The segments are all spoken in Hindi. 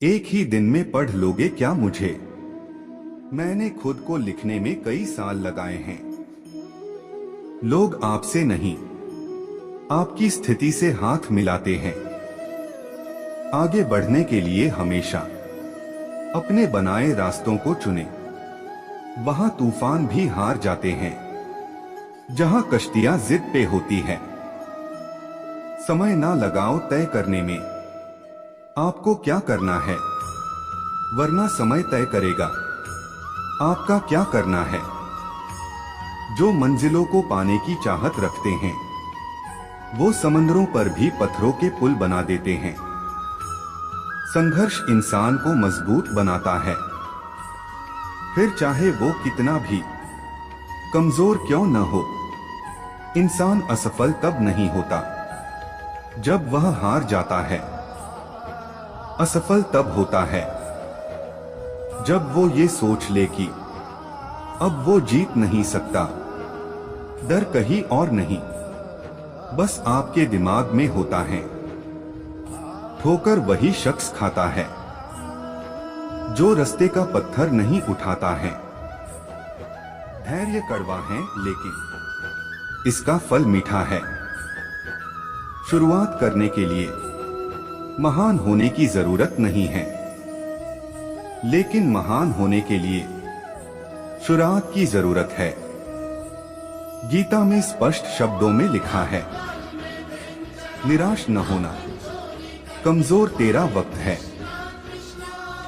एक ही दिन में पढ़ लोगे क्या मुझे? मैंने खुद को लिखने में कई साल लगाए हैं। लोग आपसे नहीं, आपकी स्थिति से हाथ मिलाते हैं। आगे बढ़ने के लिए हमेशा अपने बनाए रास्तों को चुने। वहां तूफान भी हार जाते हैं जहां कश्तियां जिद पे होती है। समय ना लगाओ तय करने में आपको क्या करना है, वरना समय तय करेगा आपका क्या करना है। जो मंजिलों को पाने की चाहत रखते हैं वो समंदरों पर भी पत्थरों के पुल बना देते हैं। संघर्ष इंसान को मजबूत बनाता है, फिर चाहे वो कितना भी कमजोर क्यों न हो। इंसान असफल तब नहीं होता जब वह हार जाता है, असफल तब होता है जब वो ये सोच ले कि अब वो जीत नहीं सकता। डर कहीं और नहीं, बस आपके दिमाग में होता है। ठोकर वही शख्स खाता है जो रास्ते का पत्थर नहीं उठाता है। धैर्य कड़वा है लेकिन इसका फल मीठा है। शुरुआत करने के लिए महान होने की जरूरत नहीं है, लेकिन महान होने के लिए शुरुआत की जरूरत है। गीता में स्पष्ट शब्दों में लिखा है, निराश न होना, कमजोर तेरा वक्त है,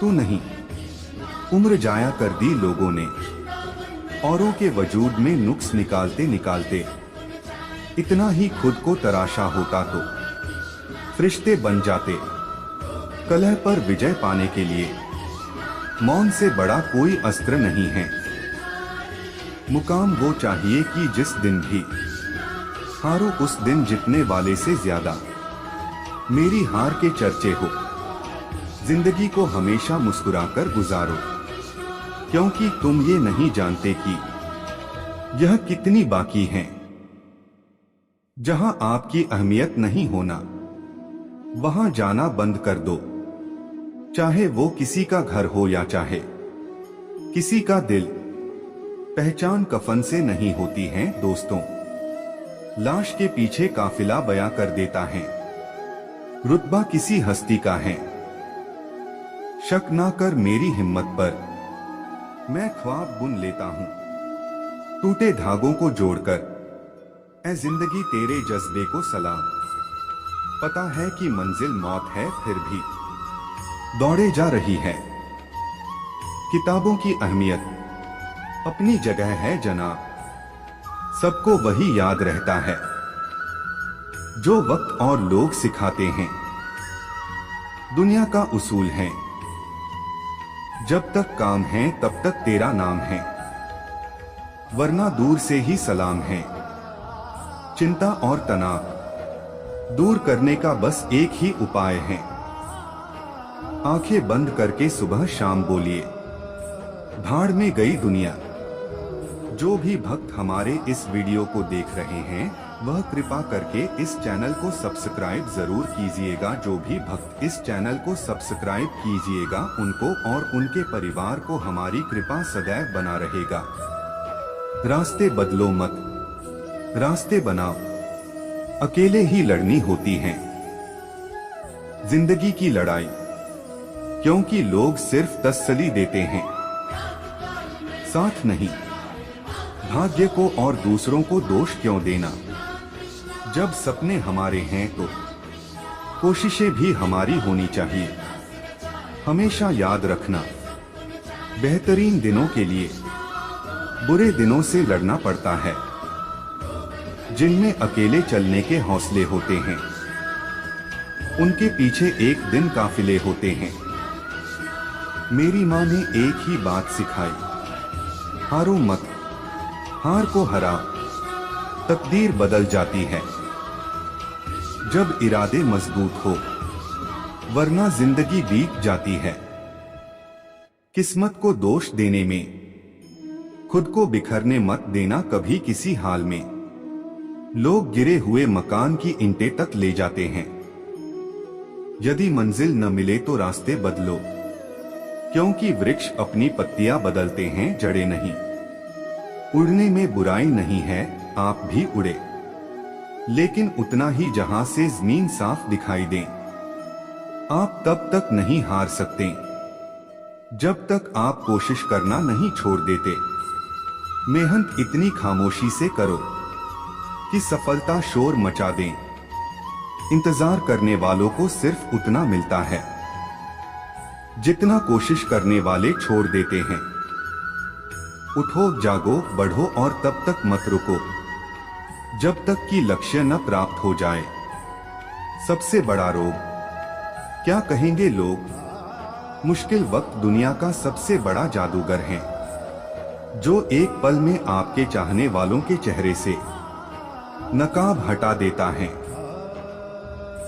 तू नहीं। उम्र जाया कर दी लोगों ने औरों के वजूद में नुक्स निकालते निकालते। इतना ही खुद को तराशा होता तो फरिश्ते बन जाते। कलह पर विजय पाने के लिए मौन से बड़ा कोई अस्त्र नहीं है। मुकाम वो चाहिए कि जिस दिन भी हारो उस दिन जीतने वाले से ज्यादा मेरी हार के चर्चे हो। जिंदगी को हमेशा मुस्कुराकर गुजारो, क्योंकि तुम ये नहीं जानते कि यह कितनी बाकी है। जहां आपकी अहमियत नहीं होना वहां जाना बंद कर दो, चाहे वो किसी का घर हो या चाहे किसी का दिल। पहचान कफन से नहीं होती है दोस्तों, लाश के पीछे काफिला बयां कर देता है। रुतबा किसी हस्ती का है, शक ना कर मेरी हिम्मत पर, मैं ख्वाब बुन लेता हूं टूटे धागों को जोड़कर। ऐ जिंदगी तेरे जज्बे को सलाम, पता है कि मंजिल मौत है फिर भी दौड़े जा रही है। किताबों की अहमियत अपनी जगह है जनाब, सबको वही याद रहता है जो वक्त और लोग सिखाते हैं। दुनिया का उसूल है, जब तक काम है तब तक तेरा नाम है, वरना दूर से ही सलाम है। चिंता और तनाव दूर करने का बस एक ही उपाय है, आंखें बंद करके सुबह शाम बोलिए, भाड़ में गई दुनिया। जो भी भक्त हमारे इस वीडियो को देख रहे हैं वह कृपा करके इस चैनल को सब्सक्राइब जरूर कीजिएगा। जो भी भक्त इस चैनल को सब्सक्राइब कीजिएगा उनको और उनके परिवार को हमारी कृपा सदैव बना रहेगा। रास्ते बदलो मत, रास्ते बनाओ, अकेले ही लड़नी होती है जिंदगी की लड़ाई, क्योंकि लोग सिर्फ तसल्ली देते हैं, साथ नहीं। भाग्य को और दूसरों को दोष क्यों देना। जब सपने हमारे हैं तो कोशिशें भी हमारी होनी चाहिए। हमेशा याद रखना, बेहतरीन दिनों के लिए बुरे दिनों से लड़ना पड़ता है, जिनमें अकेले चलने के हौसले होते हैं उनके पीछे एक दिन काफिले होते हैं। मेरी माँ ने एक ही बात सिखाई, हारो मत, हार को हरा, तकदीर बदल जाती है जब इरादे मजबूत हो, वरना जिंदगी बीत जाती है। किस्मत को दोष देने में खुद को बिखरने मत देना कभी किसी हाल में। लोग गिरे हुए मकान की ईंटें तक ले जाते हैं, यदि मंजिल न मिले तो रास्ते बदलो, क्योंकि वृक्ष अपनी पत्तियां बदलते हैं, जड़ें नहीं। उड़ने में बुराई नहीं है, आप भी उड़े, लेकिन उतना ही जहां से जमीन साफ दिखाई दे। आप तब तक नहीं हार सकते जब तक आप कोशिश करना नहीं छोड़ देते। मेहनत इतनी खामोशी से करो कि सफलता शोर मचा दे। इंतजार करने वालों को सिर्फ उतना मिलता है जितना कोशिश करने वाले छोड़ देते हैं। उठो, जागो, बढ़ो और तब तक मत रुको जब तक कि लक्ष्य न प्राप्त हो जाए। सबसे बड़ा रोग, क्या कहेंगे लोग। मुश्किल वक्त दुनिया का सबसे बड़ा जादूगर है, जो एक पल में आपके चाहने वालों के चेहरे से नकाब हटा देता है।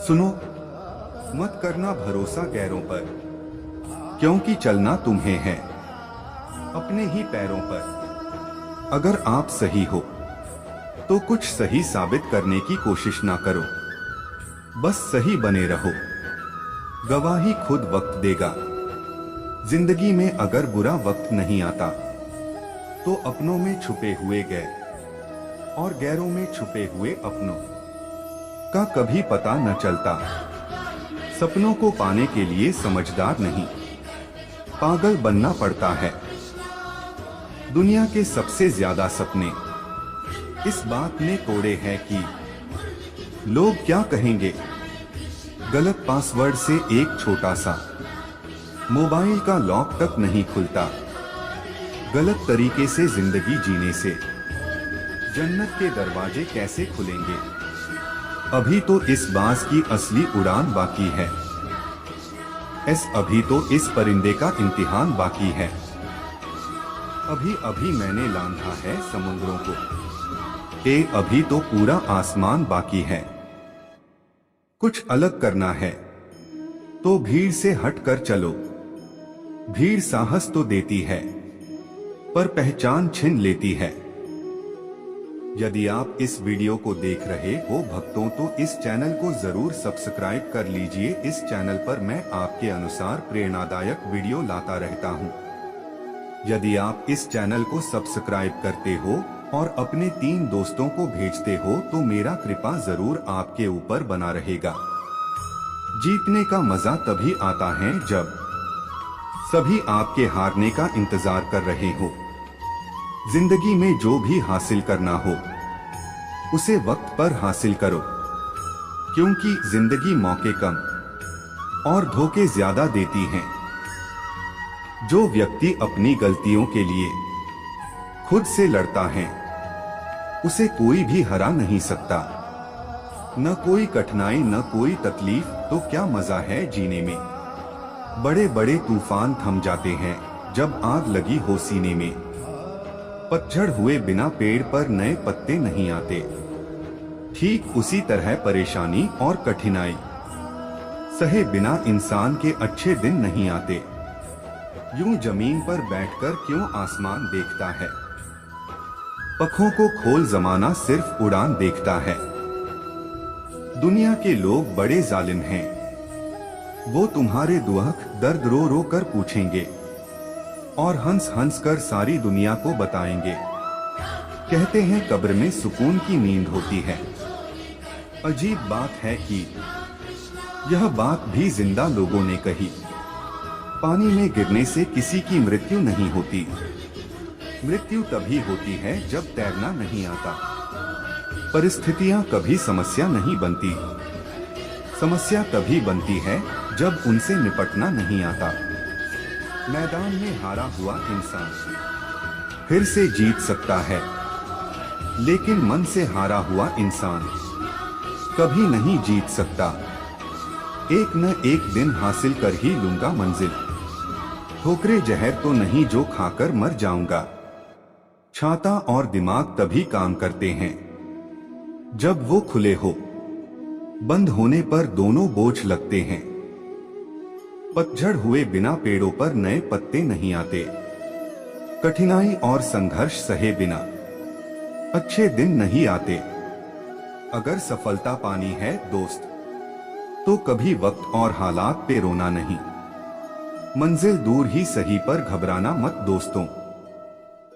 सुनो, मत करना भरोसा गैरों पर, क्योंकि चलना तुम्हें है अपने ही पैरों पर। अगर आप सही हो तो कुछ सही साबित करने की कोशिश ना करो, बस सही बने रहो। गवाही खुद वक्त देगा। जिंदगी में अगर बुरा वक्त नहीं आता तो अपनों में छुपे हुए गैर और गैरों में छुपे हुए अपनों का कभी पता न चलता। सपनों को पाने के लिए समझदार नहीं, पागल बनना पड़ता है। दुनिया के सबसे ज्यादा सपने इस बात ने तोड़े हैं कि लोग क्या कहेंगे। गलत पासवर्ड से एक छोटा सा मोबाइल का लॉक तक नहीं खुलता। गलत तरीके से जिंदगी जीने से जन्नत के दरवाजे कैसे खुलेंगे। अभी तो इस बाज की असली उड़ान बाकी है। अभी तो इस परिंदे का इम्तिहान बाकी है। अभी अभी मैंने लांघा है समुद्रों को, अभी तो पूरा आसमान बाकी है। कुछ अलग करना है तो भीड़ से हटकर चलो। भीड़ साहस तो देती है पर पहचान छीन लेती है। यदि आप इस वीडियो को देख रहे हो भक्तों, तो इस चैनल को जरूर सब्सक्राइब कर लीजिए। इस चैनल पर मैं आपके अनुसार प्रेरणादायक वीडियो लाता रहता हूं। यदि आप इस चैनल को सब्सक्राइब करते हो और अपने 3 दोस्तों को भेजते हो तो मेरा कृपा जरूर आपके ऊपर बना रहेगा। जीतने का मजा तभी आता है जब सभी आपके हारने का इंतजार कर रहे हो। जिंदगी में जो भी हासिल करना हो उसे वक्त पर हासिल करो, क्योंकि जिंदगी मौके कम और धोखे ज्यादा देती है। जो व्यक्ति अपनी गलतियों के लिए खुद से लड़ता है उसे कोई भी हरा नहीं सकता। न कोई कठिनाई न कोई तकलीफ, तो क्या मजा है जीने में। बड़े बड़े तूफान थम जाते हैं जब आग लगी हो सीने में। पतझड़ हुए बिना पेड़ पर नए पत्ते नहीं आते। ठीक उसी तरह परेशानी और कठिनाई सहे बिना इंसान के अच्छे दिन नहीं आते। यूं जमीन पर बैठकर क्यों आसमान देखता है। पखों को खोल जमाना सिर्फ उड़ान देखता है। दुनिया के लोग बड़े जालिम हैं, वो तुम्हारे दुख दर्द रो रो कर पूछेंगे और हंस हंस कर सारी दुनिया को बताएंगे। कहते हैं कब्र में सुकून की नींद होती है। अजीब बात है कि यह बात भी जिंदा लोगों ने कही। पानी में गिरने से किसी की मृत्यु नहीं होती। मृत्यु तभी होती है जब तैरना नहीं आता। परिस्थितियां कभी समस्या नहीं बनती। समस्या तभी बनती है जब उनसे निपटना नहीं आता। मैदान में हारा हुआ इंसान फिर से जीत सकता है, लेकिन मन से हारा हुआ इंसान कभी नहीं जीत सकता। एक न एक दिन हासिल कर ही लूंगा मंजिल। ठोकरे जहर तो नहीं जो खाकर मर जाऊंगा। छाता और दिमाग तभी काम करते हैं जब वो खुले हो। बंद होने पर दोनों बोझ लगते हैं। पतझड़ हुए बिना पेड़ों पर नए पत्ते नहीं आते। कठिनाई और संघर्ष सहे बिना अच्छे दिन नहीं आते। अगर सफलता पानी है दोस्त तो कभी वक्त और हालात पे रोना नहीं। मंजिल दूर ही सही पर घबराना मत दोस्तों,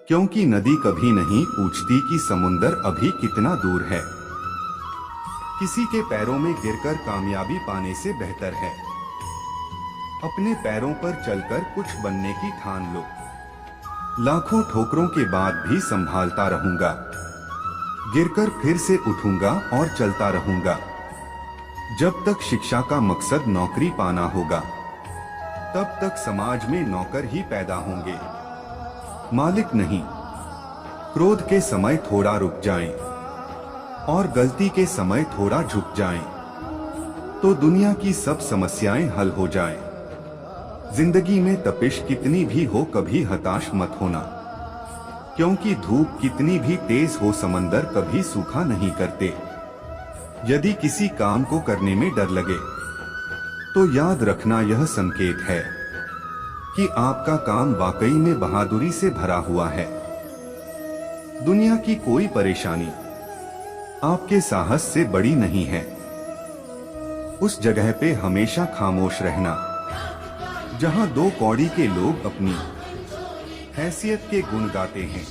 क्योंकि नदी कभी नहीं पूछती कि समुंदर अभी कितना दूर है। किसी के पैरों में गिरकर कामयाबी पाने से बेहतर है अपने पैरों पर चलकर कुछ बनने की ठान लो। लाखों ठोकरों के बाद भी संभालता रहूंगा, गिरकर फिर से उठूंगा और चलता रहूंगा। जब तक शिक्षा का मकसद नौकरी पाना होगा, तब तक समाज में नौकर ही पैदा होंगे, मालिक नहीं। क्रोध के समय थोड़ा रुक जाएं और गलती के समय थोड़ा झुक जाएं, तो दुनिया की सब समस्याएं हल हो जाएं। जिंदगी में तपिश कितनी भी हो कभी हताश मत होना, क्योंकि धूप कितनी भी तेज हो समंदर कभी सूखा नहीं करते। यदि किसी काम को करने में डर लगे तो याद रखना यह संकेत है कि आपका काम वाकई में बहादुरी से भरा हुआ है। दुनिया की कोई परेशानी आपके साहस से बड़ी नहीं है। उस जगह पे हमेशा खामोश रहना जहां दो कौड़ी के लोग अपनी हैसियत के गुण गाते हैं।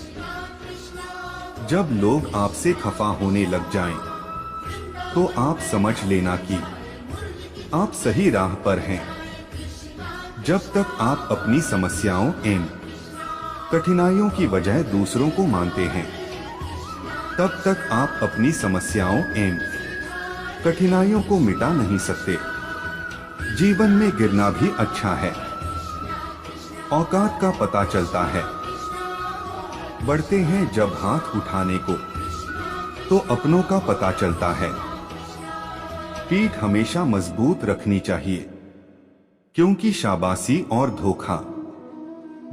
जब लोग आपसे खफा होने लग जाएं, तो आप समझ लेना कि आप सही राह पर हैं। जब तक आप अपनी समस्याओं एवं कठिनाइयों की वजह दूसरों को मानते हैं, तब तक आप अपनी समस्याओं एवं कठिनाइयों को मिटा नहीं सकते। जीवन में गिरना भी अच्छा है, औकात का पता चलता है। बढ़ते हैं जब हाथ उठाने को, तो अपनों का पता चलता है। पीठ हमेशा मजबूत रखनी चाहिए, क्योंकि शाबाशी और धोखा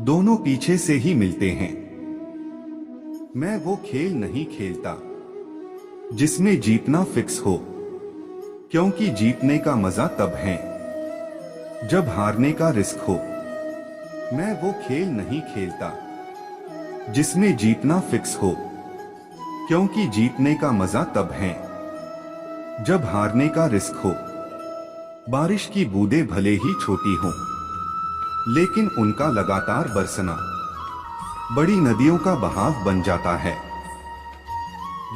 दोनों पीछे से ही मिलते हैं। मैं वो खेल नहीं खेलता जिसमें जीतना फिक्स हो, क्योंकि जीतने का मजा तब है जब हारने का रिस्क हो। मैं वो खेल नहीं खेलता जिसमें जीतना फिक्स हो, क्योंकि जीतने का मजा तब है जब हारने का रिस्क हो। बारिश की बूंदें भले ही छोटी हों, लेकिन उनका लगातार बरसना बड़ी नदियों का बहाव बन जाता है।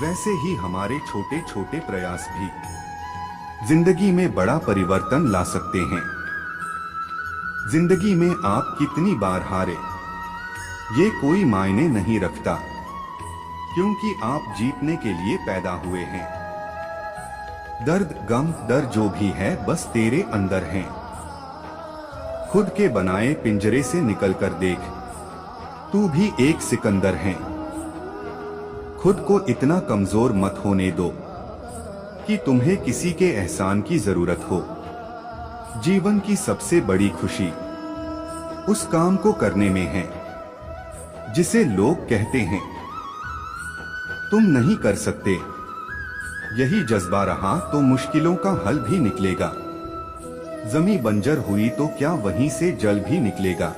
वैसे ही हमारे छोटे छोटे प्रयास भी जिंदगी में बड़ा परिवर्तन ला सकते हैं। जिंदगी में आप कितनी बार हारे, ये कोई मायने नहीं रखता, क्योंकि आप जीतने के लिए पैदा हुए हैं। दर्द गम डर जो भी है बस तेरे अंदर हैं। खुद के बनाए पिंजरे से निकलकर देख, तू भी एक सिकंदर है। खुद को इतना कमजोर मत होने दो कि तुम्हें किसी के एहसान की जरूरत हो। जीवन की सबसे बड़ी खुशी उस काम को करने में है जिसे लोग कहते हैं तुम नहीं कर सकते। यही जज्बा रहा तो मुश्किलों का हल भी निकलेगा। जमी बंजर हुई तो क्या वहीं से जल भी निकलेगा।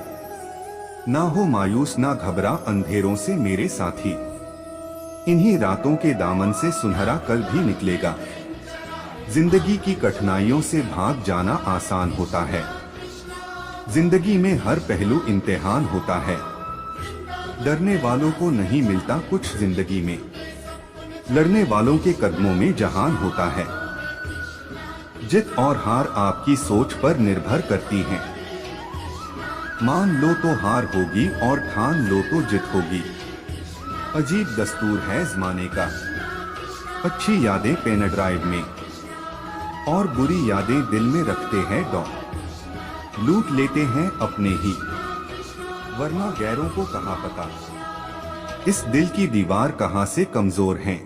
ना हो मायूस ना घबरा अंधेरों से मेरे साथी, इन्हीं रातों के दामन से सुनहरा कल भी निकलेगा। जिंदगी की कठिनाइयों से भाग जाना आसान होता है। जिंदगी में हर पहलू इम्तिहान होता है। डरने वालों को नहीं मिलता कुछ जिंदगी में, लड़ने वालों के कदमों में जहान होता है। जित और हार आपकी सोच पर निर्भर करती हैं। मान लो तो हार होगी और ठान लो तो जित होगी। अजीब दस्तूर है जमाने का, अच्छी यादें पेन ड्राइव में और बुरी यादें दिल में रखते हैं डॉग। लूट लेते हैं अपने ही, वरना गैरों को कहाँ पता इस दिल की दीवार कहाँ से कमजोर है।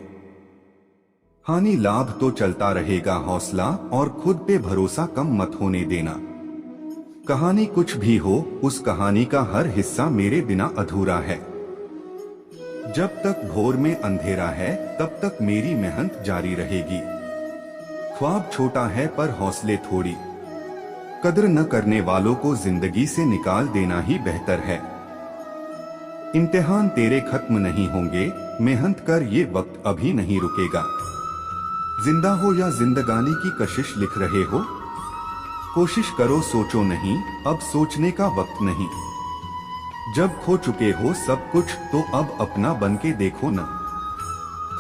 हानि लाभ तो चलता रहेगा, हौसला और खुद पे भरोसा कम मत होने देना। कहानी कुछ भी हो, उस कहानी का हर हिस्सा मेरे बिना अधूरा है। जब तक भोर में अंधेरा है तब तक मेरी मेहनत जारी रहेगी। ख्वाब छोटा है पर हौसले थोड़ी, कद्र न करने वालों को जिंदगी से निकाल देना ही बेहतर है। इम्तिहान तेरे खत्म नहीं होंगे, मेहनत कर, ये वक्त अभी नहीं रुकेगा। जिंदा हो या जिंदगानी की कशिश लिख रहे हो, कोशिश करो सोचो नहीं, अब सोचने का वक्त नहीं। जब खो चुके हो सब कुछ तो अब अपना बन के देखो ना।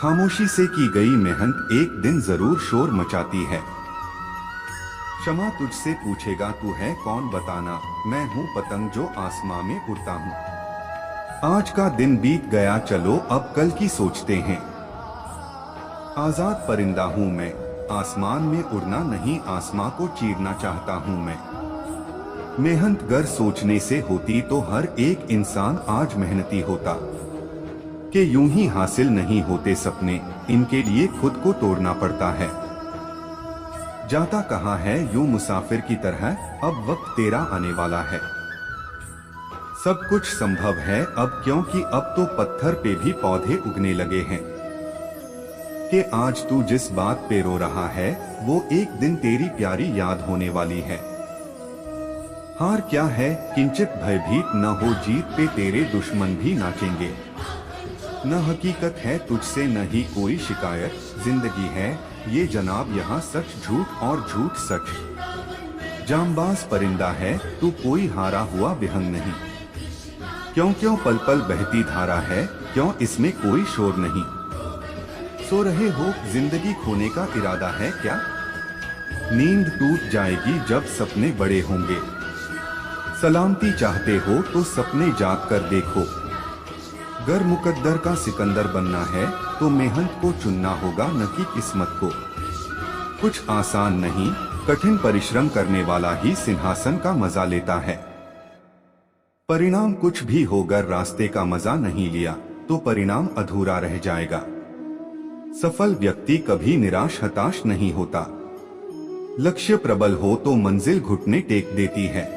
खामोशी से की गई मेहनत एक दिन जरूर शोर मचाती है। क्षमा तुझसे पूछेगा तू है कौन बताना, मैं हूँ पतंग जो आसमां में उड़ता हूँ। आज का दिन बीत गया चलो अब कल की सोचते हैं। आजाद परिंदा हूँ मैं, आसमान में उड़ना नहीं आसमां को चीरना चाहता हूँ मैं। मेहनत गर सोचने से होती तो हर एक इंसान आज मेहनती होता। कि यूं ही हासिल नहीं होते सपने, इनके लिए खुद को तोड़ना पड़ता है। जाता कहाँ है यूं मुसाफिर की तरह, अब वक्त तेरा आने वाला है। सब कुछ संभव है अब क्योंकि अब तो पत्थर पे भी पौधे उगने लगे हैं। कि आज तू जिस बात पे रो रहा है वो एक दिन तेरी प्यारी याद होने वाली है। हार क्या है किंचित भयभीत न हो, जीत पे तेरे दुश्मन भी नाचेंगे। न हकीकत है तुझसे न ही कोई शिकायत, जिंदगी है ये जनाब यहाँ सच झूठ और झूठ सच। जांबाज परिंदा है तू कोई हारा हुआ विहंग नहीं। क्यों क्यों पल पल बहती धारा है, क्यों इसमें कोई शोर नहीं। सो रहे हो जिंदगी खोने का इरादा है क्या, नींद टूट जाएगी जब सपने बड़े होंगे। सलामती चाहते हो तो सपने जाग कर देखो। गर मुकद्दर का सिकंदर बनना है तो मेहनत को चुनना होगा न कि किस्मत को। कुछ आसान नहीं, कठिन परिश्रम करने वाला ही सिंहासन का मजा लेता है। परिणाम कुछ भी होकर रास्ते का मजा नहीं लिया तो परिणाम अधूरा रह जाएगा। सफल व्यक्ति कभी निराश हताश नहीं होता। लक्ष्य प्रबल हो तो मंजिल घुटने टेक देती है।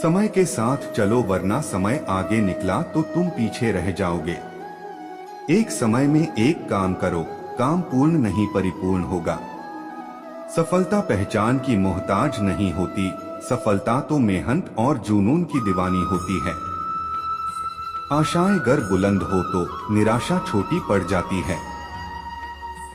समय के साथ चलो वरना समय आगे निकला तो तुम पीछे रह जाओगे। एक समय में एक काम करो, काम पूर्ण नहीं परिपूर्ण होगा। सफलता पहचान की मोहताज नहीं होती, सफलता तो मेहनत और जुनून की दीवानी होती है। आशाएं गर बुलंद हो तो निराशा छोटी पड़ जाती है।